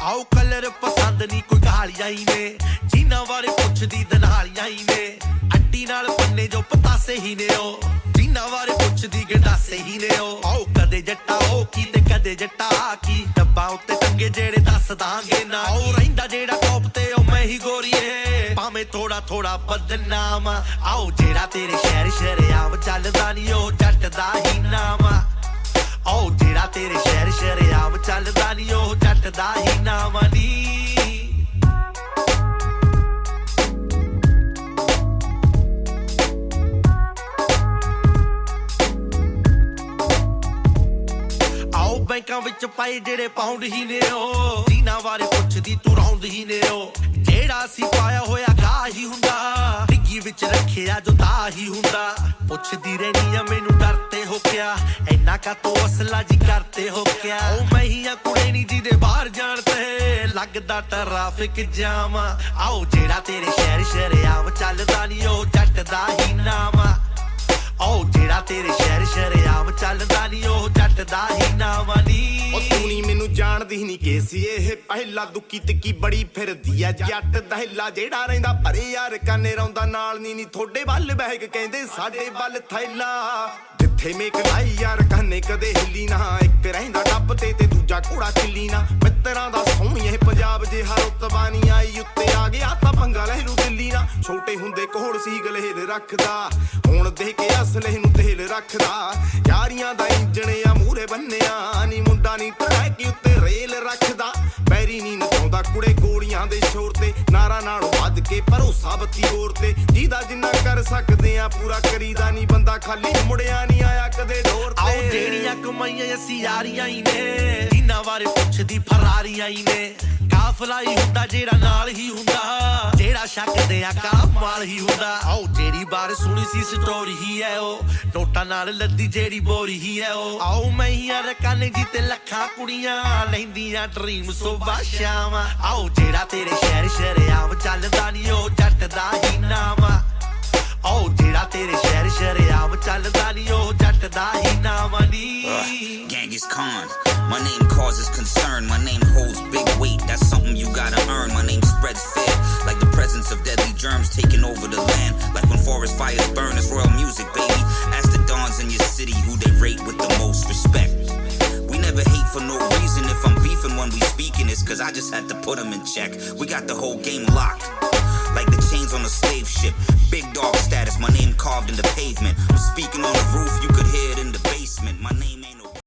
आओ कलर पसंद नहीं कोई गहालियां ही ने जिन्हां बारे पुछदी दनालियां ही ने अड्डी नाल पन्ने जो पतासे ही ने ओ जिन्हां बारे पुछदी गंडासे ही ने ओ आओ कदे जट्टा ओ की ते कदे जट्टा की डब्बा उत्ते टंगे जेड़े दस दांगे ना आओ रहिंदा जेड़ा टॉप ते ओ मैं ही गोरीए भाਵੇਂ थोड़ा थोड़ा बदनाम आओ जेड़ा तेरे शहर शरेआम चलदा नी ओ जट दा ही नाम आओ जेड़ा तेरे शहर शरेआम चलदा नी ओ जट दा ही नाम नी बैंकां विच पाए जेड़े पाउंड ही ने ओ जिन्हां बारे पुछदी तू रौंद ही ने ओ जेड़ा सी पाया होया गा ही हुंदा डिग्गी विच रखिया जो दा ही हुंदा पुछदी रहनी आ मैनू डरते हो क्या इन्ना का तो असला जी करते हो क्या ओ मैं ही आ कुड़े नी जी दे बाहर जानते लगदा ट्रैफिक जाम आओ जेड़ा तेरे शहर शरेआम चलदा नी ओ जट दा ही नाम आओ जेड़ा तेरे शहर शरेआम चलदा नी ओ जट दा ही नाम नी ओ तू नी मैनू जानदी नहीं के सी एह पहला दुखी तिक्की बड़ी फिरदी आ जट दहला जेड़ा रहिंदा भरे यार काने रौंदा नाल नी थोड़े वल बहक कहंदे साडे वल थैला जिथे मेक लाई यार काने कदे हिली ना एक रहिंदा टप ते दूजा घोड़ा चिल्ली ना मित्तरां दा सोहणीए पंजाब जे हर उत्तबानी आई उत्ते आ गया तां पंगा लहरू दिल्ली ना छोटे हुंदे कोहड़ सी गलेल रखदा हुण देख के असले नूं तेल रखदा यारियां दा इंजण आ मूरे बन्निया नी मुंडा नी ट्रैक उत्ते रेल रखदा पैरी नी नचाउंदा कुड़े गोलियां दे शोर ते नारा नालों वध के भरोसा बत्ती होर ते जिहदा जिन्ना कर सकदे आ पूरा करीदा नी बंदा खाली मुड़िया नी आया कदे डोर ते आओ जेड़ियां कमाईयां असीं यारियां ही ने जिन्हां बारे पुछदी फरारियां ही ने काफला ही हुंदा जेड़ा नाल ही हुंदा जेड़ा शकदे आ काला माल ही हुंदा आओ जेड़ी बार सुनी सी स्टोरी ही है ओ नोटा नाल लद्दी जेड़ी बोरी ही है ओ आओ मैं ही आ रकाने जी ते लखां कुड़ियां लैंदियां ड्रीम सुबह शाम आओ जेड़ा तेरे शहर शरेआम चलदा नी ओ जट दा ही नाम आओ जेड़ा तेरे शहर शरेआम चलदा नी ओ जट दा ही नाम नी Genghis Khan, my name causes concern. My name holds big weight, that's something you gotta earn. My name spreads fear, like the presence of deadly germs taking over the land. Like when forest fires burn, it's royal music, baby. Ask the dons in your city who they rate with the most respect. We never hate for no reason. If I'm beefing when we speaking, it's cause I just had to put them in check. We got the whole game locked, like the chains on a slave ship. Big dog status, my name carved in the pavement. I'm speaking on the roof, you could hear it in the basement.